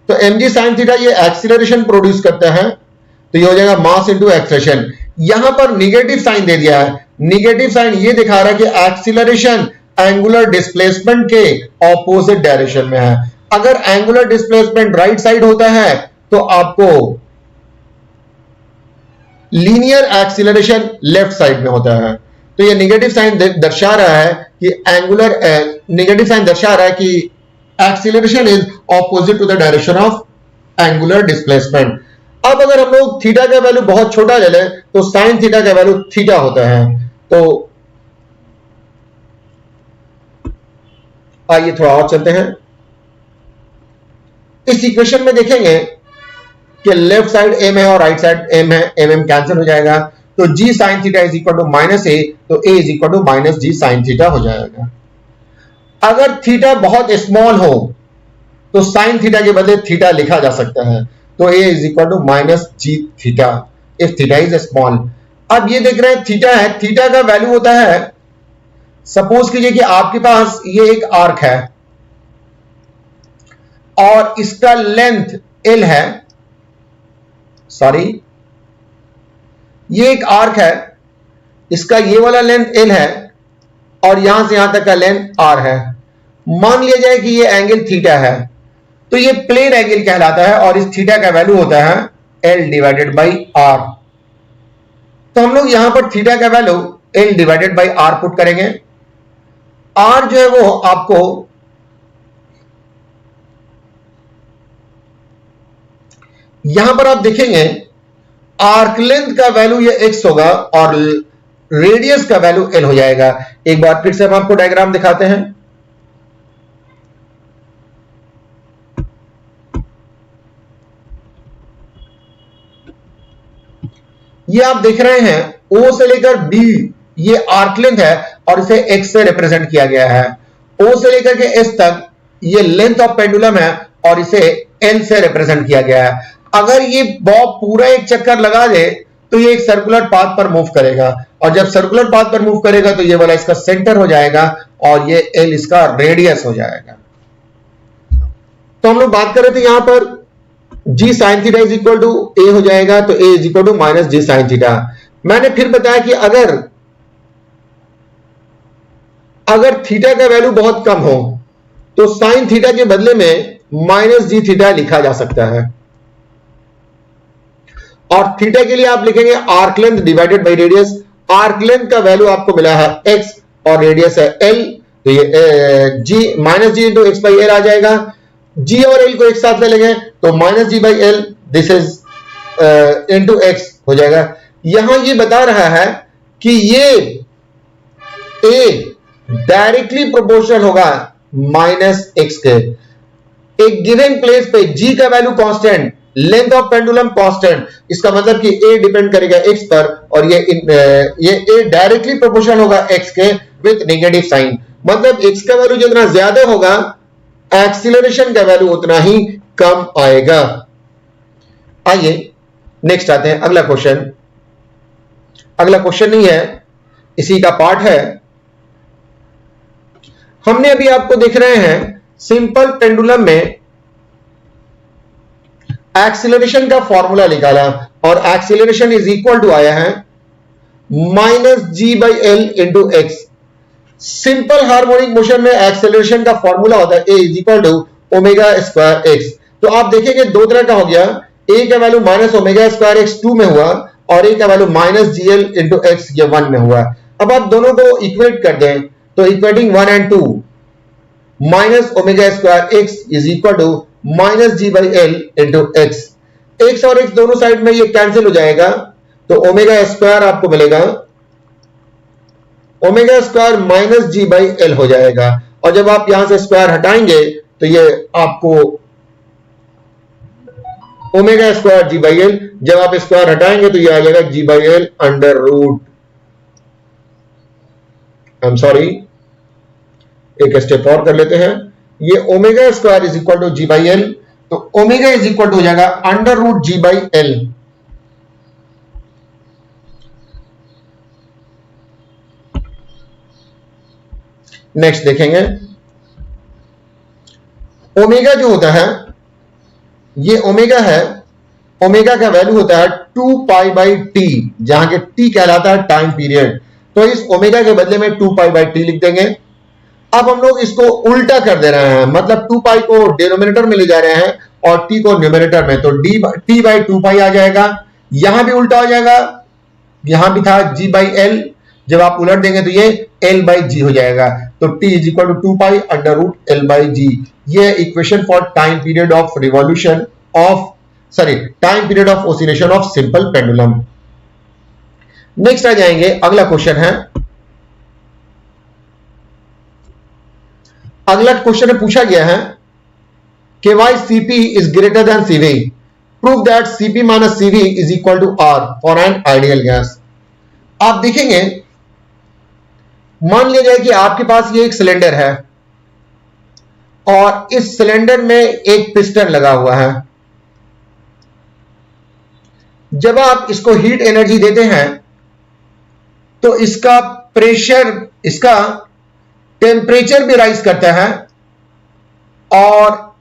तो mg sin theta ये acceleration produce करता है, तो ये हो जाएगा मास इनटू एक्सेलरेशन। यहां पर निगेटिव साइन दे दिया है। निगेटिव साइन ये दिखा रहा है कि एक्सीलरेशन एंगुलर डिस्प्लेसमेंट के ऑपोजिट डायरेक्शन में है। अगर एंगुलर डिस्प्लेसमेंट राइट साइड होता है तो आपको लीनियर एक्सीलरेशन लेफ्ट साइड में होता है। तो ये नेगेटिव साइन दर्शा रहा है कि नेगेटिव साइन दर्शा रहा है कि acceleration is opposite to the direction of angular displacement. अब अगर हम लोग थीटा का वैल्यू बहुत छोटा ले लें तो साइन थीटा का वैल्यू थीटा होता है। तो आइए थोड़ा और चलते हैं। इस इक्वेशन में देखेंगे कि लेफ्ट साइड m है और राइट साइड m है, mm कैंसिल हो जाएगा, तो g sin theta is equal to minus a, तो a is equal to minus g sin theta हो जाएगा। अगर थीटा बहुत स्मॉल हो तो sin थीटा के बदले थीटा लिखा जा सकता है, तो a is equal to minus g theta if theta is small. अब ये देख रहे हैं थीटा है, थीटा का वैल्यू होता है, सपोज कीजिए कि आपके पास ये एक आर्क है और इसका लेंथ l है, सॉरी ये एक आर्क है, इसका ये वाला लेंथ l है और यहां से यहां तक का लेंथ r है। मान लिया जाए कि ये एंगल थीटा है, तो ये प्लेन एंगल कहलाता है और इस थीटा का वैल्यू होता है l डिवाइडेड बाई r। तो हम लोग यहां पर थीटा का value l divided by r put करेंगे। r जो है वो आपको यहां पर आप देखेंगे आर्क लेंथ का वैल्यू ये x होगा और रेडियस का वैल्यू l हो जाएगा। एक बार फिर से हम आपको डायग्राम दिखाते हैं। ये आप देख रहे हैं O से लेकर B ये आर्क लेंथ है और इसे x से रिप्रेजेंट किया गया है। O से लेकर के S तक ये लेंथ ऑफ पेंडुलम है और इसे L से रिप्रेजेंट किया गया है। अगर ये बॉब पूरा एक चक्कर लगा दे तो ये एक सर्कुलर पाथ पर मूव करेगा और जब सर्कुलर पाथ पर मूव करेगा तो ये वाला इसका सेंटर हो जाएगा और ये L इसका रेडियस हो जाएगा। तो हम लोग बात कर रहे थे यहां पर g sin theta is equal to a हो जाएगा, तो a is equal to minus g sin theta. मैंने फिर बताया कि अगर थीटा का वैल्यू बहुत कम हो तो sin थीटा के बदले में माइनस g थीटा लिखा जा सकता है और थीटा के लिए आप लिखेंगे arc length divided by radius. Arc length का वैल्यू आपको मिला है x और रेडियस है l, तो ये g minus G into X by L आ जाएगा। g और l को एक साथ ले लेंगे तो minus G by L this is into X हो जाएगा। यहां ये बता रहा है कि ये a डायरेक्टली प्रोपोर्शनल होगा माइनस एक्स के। एक गिवन प्लेस पे g का value constant length of pendulum constant, इसका मतलब कि ए डिपेंड करेगा एक्स पर और ये ए डायरेक्टली प्रोपोर्शनल होगा एक्स के विथ नेगेटिव साइन, मतलब एक्स का वैल्यू जितना ज्यादा होगा एक्सीलरेशन का वैल्यू उतना ही कम आएगा। आइए नेक्स्ट आते हैं अगला क्वेश्चन। अगला क्वेश्चन नहीं है, इसी का पार्ट है। हमने अभी आपको देख रहे हैं सिंपल पेंडुलम में एक्सीलरेशन का फॉर्मूला निकाला और एक्सीलरेशन इज इक्वल टू आया है -g/l into X. Simple harmonic motion में एक्सेलरेशन का फॉर्मूला होता है a is equal to omega square X. तो आप देखेंगे दो तरह का हो गया, a का value minus omega square x 2 में हुआ और a का वैल्यू -gl इंटू एक्स ये 1 में हुआ। अब आप दोनों को इक्वेट कर दें तो equating 1 and 2 minus omega square X is equal to -g/l into X. X और एक्स दोनों साइड में ये कैंसिल हो जाएगा तो ओमेगा स्क्वायर आपको मिलेगा, ओमेगा स्क्वायर -g/l हो जाएगा और जब आप यहां से स्क्वायर हटाएंगे तो ये आपको ओमेगा स्क्वायर g/l, जब आप स्क्वायर हटाएंगे तो ये आ जाएगा g/l under root, I am sorry एक स्टेप और कर लेते हैं, ये omega square is equal to g/l, तो ओमेगा इज इक्वल टू हो जाएगा अंडर रूट g/l। नेक्स्ट देखेंगे ओमेगा जो होता है, ये ओमेगा है, ओमेगा का वैल्यू होता है 2π/t, जहां के t कहलाता है टाइम पीरियड, तो इस ओमेगा के बदले में 2π/t लिख देंगे। अब हम लोग इसको उल्टा कर दे रहे हैं, मतलब 2π को डिनोमिनेटर में ले जा रहे हैं और t को न्यूमरेटर में, तो t/2π आ जाएगा, यहां भी उल्टा हो जाएगा, यहां भी था g/l, जब आप उलट देंगे तो ये l/g हो जाएगा, तो t is equal to 2π under root l/g। ये equation for time period of revolution of time period of oscillation of simple pendulum. Next आ जाएंगे, अगला क्वेश्चन है, अगला क्वेश्चन में पूछा गया है कि why Cp is greater than Cv, prove that Cp minus Cv is equal to R for an ideal gas. आप देखेंगे, मान लिया जाए कि आपके पास ये एक सिलेंडर है और इस सिलेंडर में एक पिस्टन लगा हुआ है। जब आप इसको हीट एनर्जी देते हैं तो इसका प्रेशर, इसका टेम्परेचर भी राइज करता है और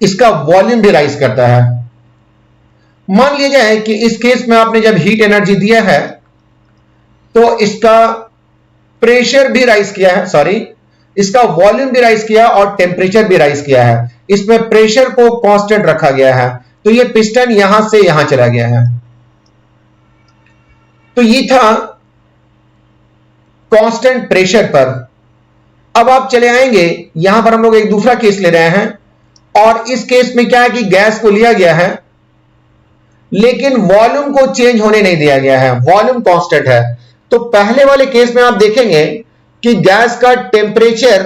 इसका वॉल्यूम भी राइज करता है। मान लिया जाए कि इस केस में आपने जब हीट एनर्जी दिया है तो इसका प्रेशर भी राइज किया है, इसका वॉल्यूम भी राइज किया और टेम्परेचर भी राइज किया है। इसमें प्रेशर को कांस्टेंट रखा गया है, तो ये पिस्टन यहां से यहां चला गया है। तो ये था कांस्टेंट प्रेशर पर। अब आप चले आएंगे, यहां पर हम लोग एक दूसरा केस ले रहे हैं और इस केस में क्या है कि गैस को लिया गया है लेकिन वॉल्यूम को चेंज होने नहीं दिया गया है, वॉल्यूम कांस्टेंट है। तो पहले वाले केस में आप देखेंगे कि गैस का टेम्परेचर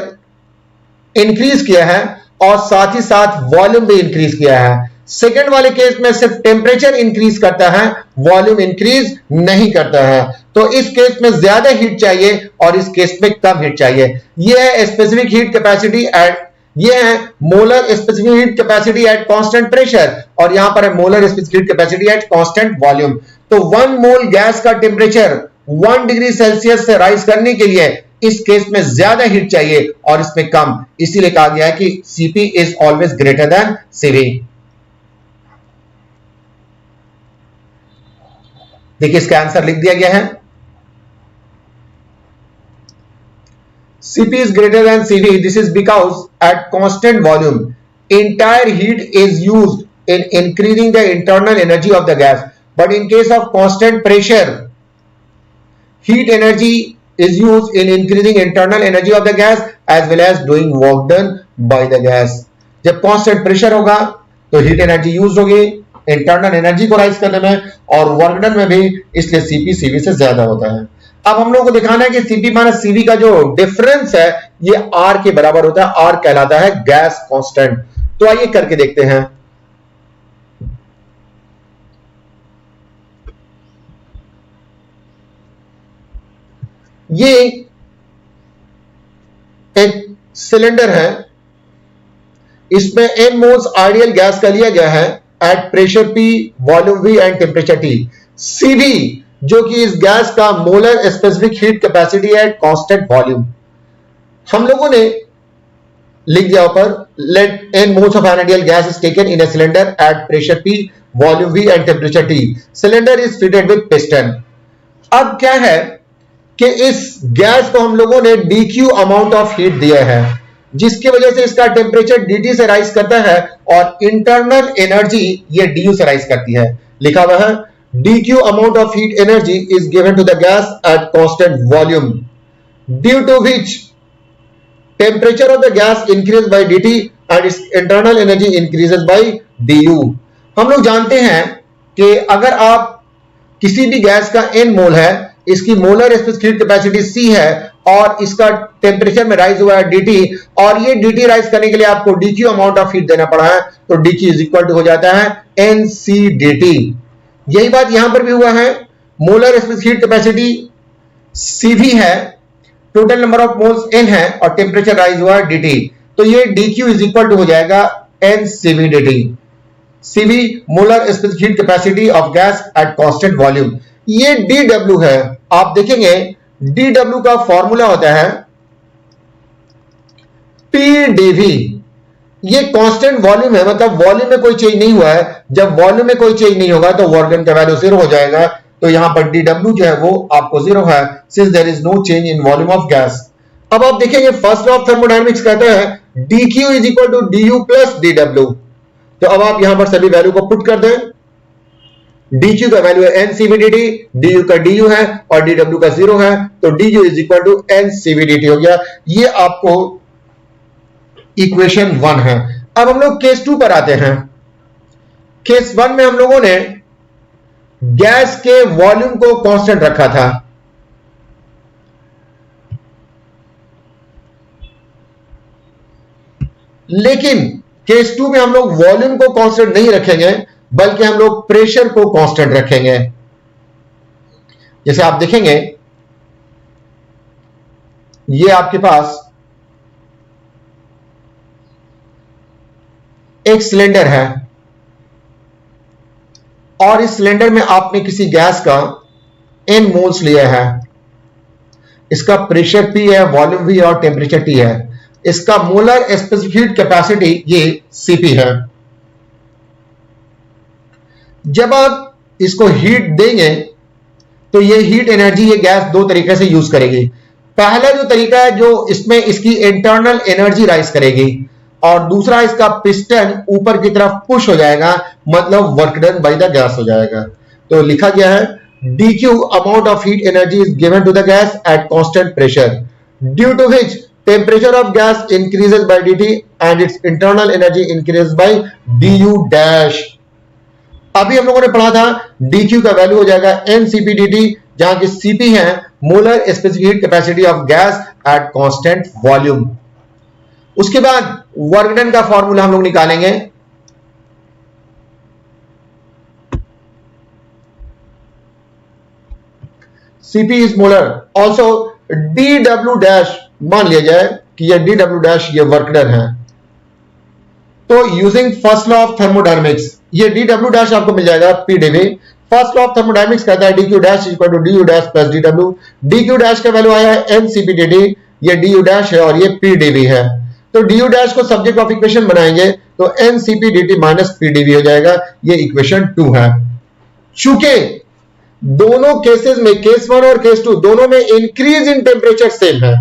इंक्रीज किया है और साथ ही साथ वॉल्यूम भी इंक्रीज किया है। सेकेंड वाले केस में सिर्फ टेम्परेचर इंक्रीज करता है, वॉल्यूम इंक्रीज नहीं करता है। तो इस केस में ज्यादा हीट चाहिए और इस केस में कम हीट चाहिए। यह है स्पेसिफिक हीट कैपेसिटी एट, यह है molar specific heat capacity eight constant pressure और यहां पर है molar specific heat capacity eight constant volume. तो 1 मोल गैस का टेम्परेचर 1 डिग्री सेल्सियस से राइज करने के लिए इस केस में ज्यादा हीट चाहिए और इसमें कम, इसीलिए कहा गया है कि Cp is always greater than Cv। देखिए इसका आंसर लिख दिया गया है, Cp is greater than Cv. This is because at constant volume, entire heat is used in increasing the internal energy of the gas. But in case of constant pressure, heat energy is used in increasing internal energy of the gas as well as doing work done by the gas. जब constant pressure होगा तो heat energy use होगी internal energy को rise करने में और work done में भी, इसलिए Cp Cv से ज्यादा होता है। अब हम लोग को दिखाना है कि Cp माइनस Cv का जो डिफरेंस है ये R के बराबर होता है, R कहलाता है गैस कांस्टेंट। तो आइए करके देखते हैं। ये एक सिलेंडर है, इसमें n मोल्स आइडियल गैस का लिया गया है at pressure P, volume V and temperature T। CV जो कि इस गैस का मोलर स्पेसिफिक हीट कैपेसिटी है एट कांस्टेंट वॉल्यूम। हम लोगों ने लिख दिया ऊपर, let n moles of an ideal gas is taken in a cylinder at pressure P, volume V and temperature T। Cylinder is fitted with piston. अब क्या है कि इस गैस को हम लोगों ने dq अमाउंट ऑफ हीट दिया है, जिसकी वजह से इसका टेम्परेचर dt से राइज करता है और इंटरनल एनर्जी ये du से राइज करती है। लिखा हुआ है dq amount of heat energy is given to the gas at constant volume due to which temperature of the gas increase by dt and its internal energy increases by du। हम लोग जानते हैं कि अगर आप किसी भी गैस का n मोल है, इसकी molar specific heat capacity C है और इसका टेम्परेचर में राइज हुआ है dt, और ये dt राइज करने के लिए आपको dq अमाउंट ऑफ हीट देना पड़ा है, तो dq इज इक्वल टू हो जाता है nc dt। यही बात यहां पर भी हुआ है, molar specific heat capacity cv है, total number of moles n है और टेम्परेचर राइज हुआ है dt, तो ये dq इज इक्वल टू हो जाएगा ncv dt। cv molar specific heat capacity of gas at constant volume. ये dw है, आप देखेंगे dw का फॉर्मूला होता है pdv। ये कांस्टेंट वॉल्यूम है, मतलब वॉल्यूम में कोई चेंज नहीं हुआ है। जब वॉल्यूम में कोई चेंज नहीं होगा तो वर्क डन का वैल्यू 0 हो जाएगा, तो यहां पर dw जो है वो आपको 0 है, since there is no change in volume of gas. अब आप देखेंगे फर्स्ट लॉ ऑफ थर्मोडायनेमिक्स कहता है dq is equal to du plus dw। तो अब आप यहां पर सभी वैल्यू को पुट कर दें, dq का वैल्यू है ncv dt, du का du है और dw का 0 है, तो du is equal to ncv dt हो गया। ये आपको इक्वेशन 1 है। अब हम लोग केस 2 पर आते हैं। केस 1 में हम लोगों ने गैस के वॉल्यूम को कांस्टेंट रखा था, लेकिन केस 2 में हम लोग वॉल्यूम को कांस्टेंट नहीं रखेंगे, बल्कि हम लोग प्रेशर को कांस्टेंट रखेंगे। जैसे आप देखेंगे ये आपके पास एक सिलेंडर है और इस सिलेंडर में आपने किसी गैस का n मोल्स लिया है। इसका प्रेशर P है, वॉल्यूम V और टेम्परेचर T है। इसका मोलर स्पेसिफिक हीट कैपेसिटी ये Cp है। जब आप इसको हीट देंगे तो ये हीट एनर्जी ये गैस दो तरीके से यूज करेगी। पहला जो तरीका है जो इसमें इसकी इंटरनल एनर्जी राइज करेगी, और दूसरा इसका पिस्टन ऊपर की तरफ पुश हो जाएगा, मतलब work done by the gas हो जाएगा। तो लिखा गया है dq amount of heat energy is given to the gas at constant pressure due to which temperature of gas increases by dt and its internal energy increases by du dash. अभी हम लोगों ने पढ़ा था dq का value हो जाएगा ncp dt, जहां की cp है molar specific heat capacity of gas at constant volume. उसके बाद वर्क डन का फॉर्मूला हम लोग निकालेंगे। cp is molar, also dw dash मान लिया जाए कि यह dw डैश ये वर्क डन है। तो using first law of thermodynamics ये dw डैश आपको मिल जाएगा pdv। First law of thermodynamics कहता है dq dash equal to du dash plus dw। dq dash का वैल्यू आया है ncp dt, ये du डैश है और ये pdv है। तो du डैश को सब्जेक्ट ऑफ इक्वेशन बनाएंगे तो ncp dt माइनस pdv हो जाएगा। ये इक्वेशन 2 है। चूंकि दोनों केसेस में, केस 1 और केस 2 दोनों में इंक्रीज इन टेम्परेचर सेम है।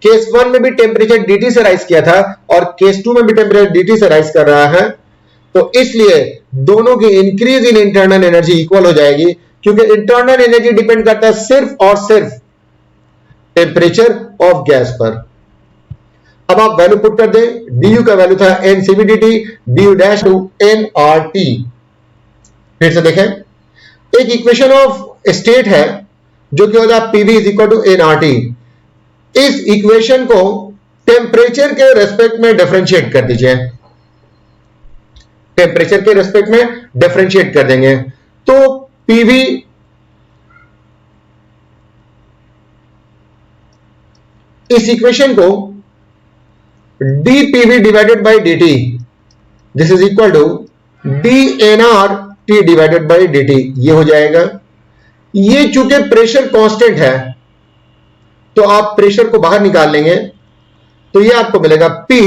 केस 1 में भी टेम्परेचर dt से राइज किया था और केस 2 में भी टेम्परेचर dt से राइज कर रहा है, तो इसलिए दोनों की increase in internal energy equal हो जाएगी, क्योंकि इंटरनल एनर्जी डिपेंड करता है सिर्फ और सिर्फ टेम्परेचर ऑफ गैस पर। अब आप वैल्यू पुट कर दें, du का वैल्यू था ncv dt, du dash to nRT। फिर से देखें, एक इक्वेशन ऑफ स्टेट है जो कि होता है pv is equal to nRT। इस इक्वेशन को टेम्परेचर के रेस्पेक्ट में डिफरेंशिएट कर दीजिए, टेम्परेचर के रेस्पेक्ट में डिफरेंशिएट कर देंगे, तो pv इस इक्वेशन को dPV divided by dt, this is equal to dnRT divided by dt, ये हो जाएगा। ये चूंकि प्रेशर कांस्टेंट है तो आप प्रेशर को बाहर निकाल लेंगे तो ये आपको मिलेगा P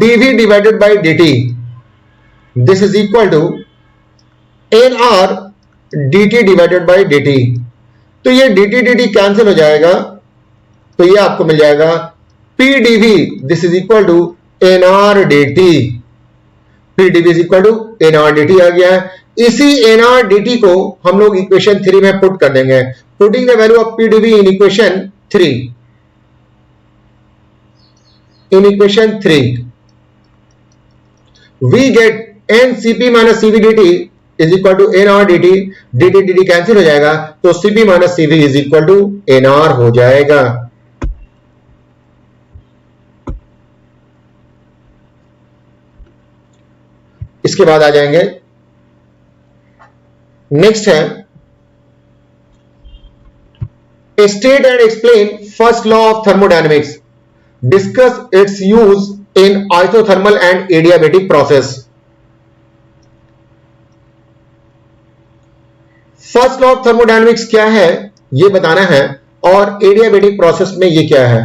dV divided by dt, this is equal to nR dt divided by dt। तो ये dt dt कैंसिल हो जाएगा तो ये आपको मिल जाएगा P dV, this is equal to nR dt, P dV is equal to nR dt आ गया है। इसी nR dt को हम लोग इक्वेशन 3 में पुट कर देंगे, putting the value of P dV in equation 3, in equation 3 we get nCp minus Cv dt is equal to nR dt, dt dt cancel हो जाएगा तो Cp minus Cv is equal to nR हो जाएगा। इसके बाद आ जाएंगे, next है state and explain first law of thermodynamics, discuss its use in isothermal and adiabatic process। First law of thermodynamics क्या है ये बताना है और एडियाबेटिक प्रोसेस में ये क्या है।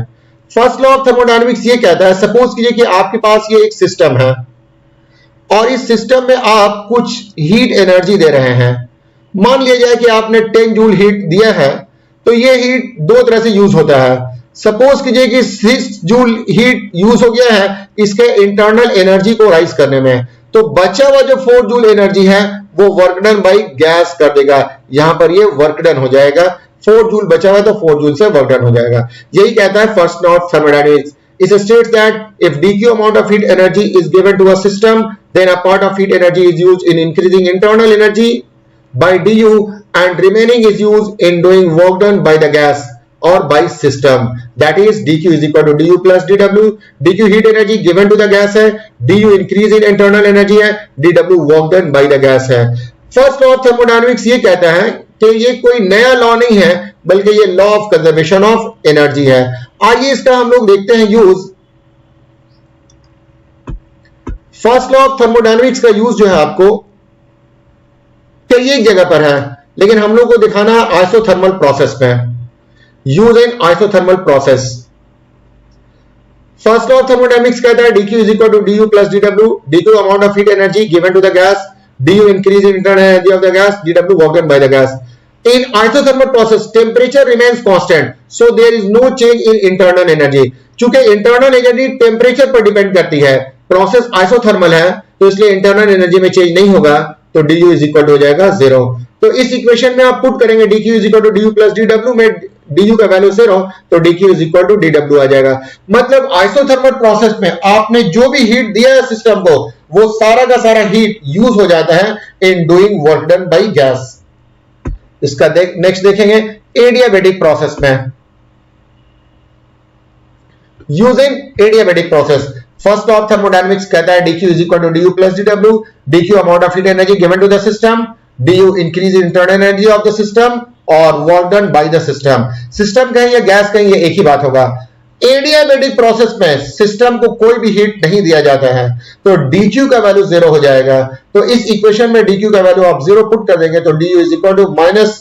फर्स्ट लॉ ऑफ थर्मोडायनेमिक्स ये कहता है, सपोज कीजिए कि आपके पास ये एक सिस्टम है और इस सिस्टम में आप कुछ हीट एनर्जी दे रहे हैं। मान लिया जाए कि आपने 10 जूल हीट दिया है तो ये हीट दो तरह से यूज होता है। सपोज कीजिए कि 6 जूल हीट यूज हो गया है इसके इंटरनल एनर्जी को राइज करने में, तो बचा हुआ जो 4 जूल एनर्जी है वो वर्क डन बाई गैस कर देगा। यहां पर ये वर्क डन हो जाएगा, 4 जूल बचा हुआ है तो 4 जूल से वर्क डन हो जाएगा। यही कहता है first law of thermodynamics. It states that if dq amount of heat energy is given to a system, then a part of heat energy is used in increasing internal energy by du and remaining is used in doing work done by the gas or by system, that is dq is equal to du plus dw। dq heat energy given to the gas है, du increase in internal energy है, dw work done by the gas है। First law of thermodynamics ये कहता है कि ये कोई नया लॉ नहीं है बल्कि ये law of conservation of energy है। आइए इसका हम लोग देखते हैं use. First law of thermodynamics का यूज जो है आपको कई एक जगह पर है, लेकिन हम लोग को दिखाना है आइसोथर्मल प्रोसेस में। Use in isothermal process. First law of thermodynamics कहता है dq is equal to du plus dw, dq amount of heat energy given to the gas, du increase in internal energy of the gas, dw work done by the gas। In isothermal process temperature remains constant, so there is no change in internal energy। चूंकि internal energy temperature पर depend करती है, process isothermal है तो इसलिए internal energy में change नहीं होगा, तो du इज इक्वल हो जाएगा 0। तो इस इक्वेशन में आप पुट करेंगे dq is equal to du plus dw में du का वैल्यू 0 तो dq is equal to dw आ जाएगा। मतलब आइसोथर्मल प्रोसेस में आपने जो भी हीट दिया है सिस्टम को वो सारा का सारा हीट यूज हो जाता है in doing work done by gas. इसका नेक्स्ट देखेंगे एडियाबेटिक प्रोसेस में। Using adiabatic process, first law of thermodynamics कहता है dq is equal to du plus dw, dq amount of heat energy given to the system, du increase in internal energy of the system और work done by the system. System कहें या gas कहें ये एक ही बात होगा। Adiabatic process में system को कोई भी हीट नहीं दिया जाता है तो dq का वैल्यू 0 हो जाएगा। तो इस इक्वेशन में dq का वैल्यू आप 0 पुट कर देंगे तो du is equal to minus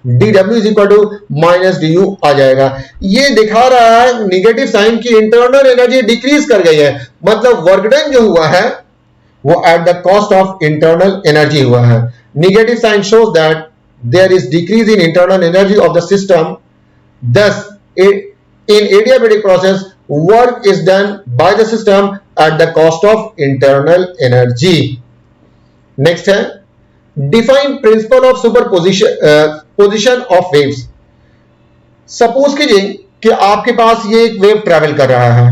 dw is equal to minus du आ जाएगा। ये दिखा रहा है निगेटिव साइन की इंटरनल एनर्जी डिक्रीज कर गई है, मतलब वर्क डन जो हुआ है वो at the cost of internal energy हुआ है। Negative sign shows that there is decrease in internal energy of the system, thus in adiabatic process work is done by the system at the cost of internal energy। next है define principle of superposition position of waves। Suppose कीजिए कि आपके पास ये एक wave travel कर रहा है।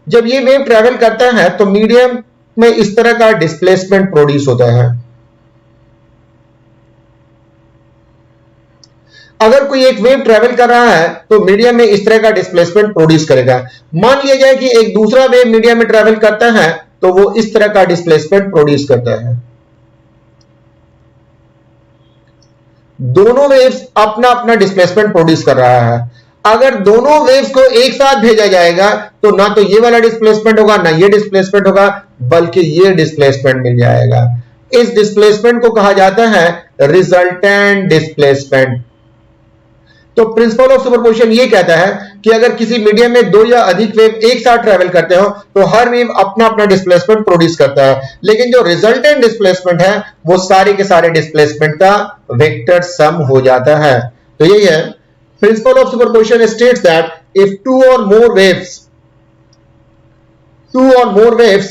जब ये वेव ट्रेवल करता है तो मीडियम में इस तरह का डिस्प्लेसमेंट प्रोड्यूस होता है। अगर कोई एक वेव ट्रेवल कर रहा है तो मीडियम में इस तरह का डिस्प्लेसमेंट प्रोड्यूस करेगा। मान लिया जाए कि एक दूसरा वेव मीडियम में ट्रेवल करता है तो वो इस तरह का डिस्प्लेसमेंट प्रोड्यूस करता है। दोनों वेव्स अपना अपना डिस्प्लेसमेंट प्रोड्यूस कर रहा है। अगर दोनों वेव्स को एक साथ भेजा जाएगा तो ना तो ये वाला डिस्प्लेसमेंट होगा ना ये डिस्प्लेसमेंट होगा, बल्कि ये डिस्प्लेसमेंट मिल जाएगा। इस डिस्प्लेसमेंट को कहा जाता है रिजल्टेंट डिस्प्लेसमेंट। तो प्रिंसिपल ऑफ सुपरपोजिशन ये कहता है कि अगर किसी मीडियम में दो या अधिक वेव एक साथ ट्रेवल करते हो तो हर वेव अपना अपना डिस्प्लेसमेंट प्रोड्यूस करता है, लेकिन जो रिजल्टेंट डिस्प्लेसमेंट है वो सारे के सारे डिस्प्लेसमेंट का वेक्टर सम हो जाता है। तो यही है principle of superposition states that if two or more waves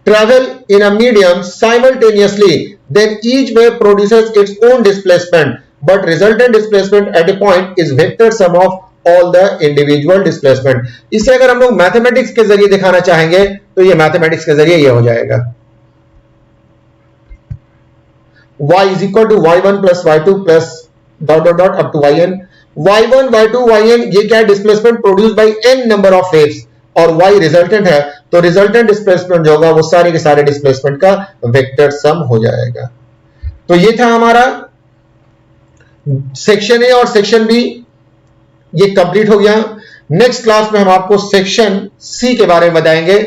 travel in a medium simultaneously, then each wave produces its own displacement, but resultant displacement at a point is vector sum of all the individual displacement। इसे अगर हम लोग mathematics के जरिए दिखाना चाहेंगे तो ये मैथमेटिक्स के जरिए ये हो जाएगा y is equal to y1 plus y2 plus dot dot dot up to yn। y1 y2 yn ये क्या है, displacement produce by n number of waves, और y रिजल्टेंट है तो रिजल्टेंट डिस्प्लेसमेंट जो होगा वो सारे के सारे डिस्प्लेसमेंट का वेक्टर सम हो जाएगा। तो ये था हमारा सेक्शन ए और सेक्शन बी, ये कंप्लीट हो गया। नेक्स्ट क्लास में हम आपको सेक्शन सी के बारे में बताएंगे।